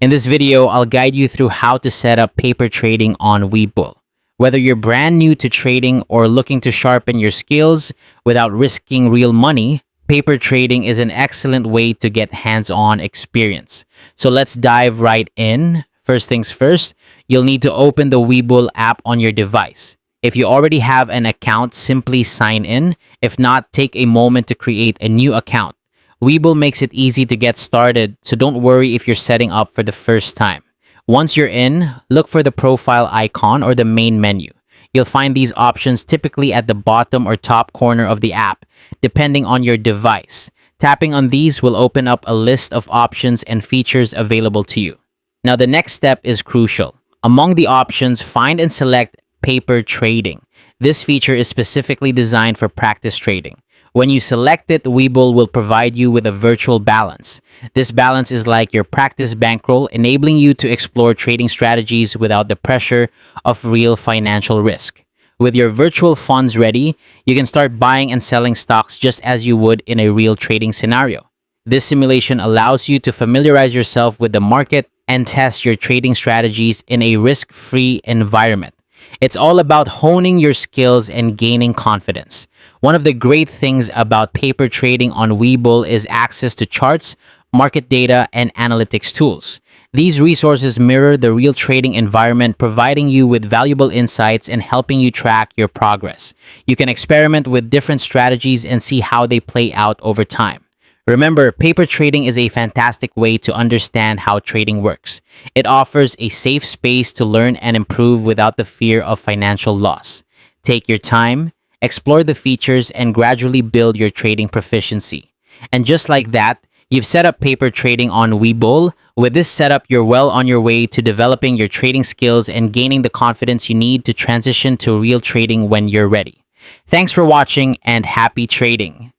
In this video, I'll guide you through how to set up paper trading on Webull. Whether you're brand new to trading or looking to sharpen your skills without risking real money, paper trading is an excellent way to get hands-on experience. So let's dive right in. First things first, you'll need to open the Webull app on your device. If you already have an account, simply sign in. If not, take a moment to create a new account. Webull makes it easy to get started, so don't worry if you're setting up for the first time. Once you're in, look for the profile icon or the main menu. You'll find these options typically at the bottom or top corner of the app, depending on your device. Tapping on these will open up a list of options and features available to you. Now, the next step is crucial. Among the options, find and select paper trading. This feature is specifically designed for practice trading. When you select it, Webull will provide you with a virtual balance. This balance is like your practice bankroll, enabling you to explore trading strategies without the pressure of real financial risk. With your virtual funds ready, you can start buying and selling stocks just as you would in a real trading scenario. This simulation allows you to familiarize yourself with the market and test your trading strategies in a risk-free environment. It's all about honing your skills and gaining confidence. One of the great things about paper trading on Webull is access to charts, market data, and analytics tools. These resources mirror the real trading environment, providing you with valuable insights and helping you track your progress. You can experiment with different strategies and see how they play out over time. Remember, paper trading is a fantastic way to understand how trading works. It offers a safe space to learn and improve without the fear of financial loss. Take your time, explore the features, and gradually build your trading proficiency. And just like that, you've set up paper trading on Webull. With this setup, you're well on your way to developing your trading skills and gaining the confidence you need to transition to real trading when you're ready. Thanks for watching and happy trading!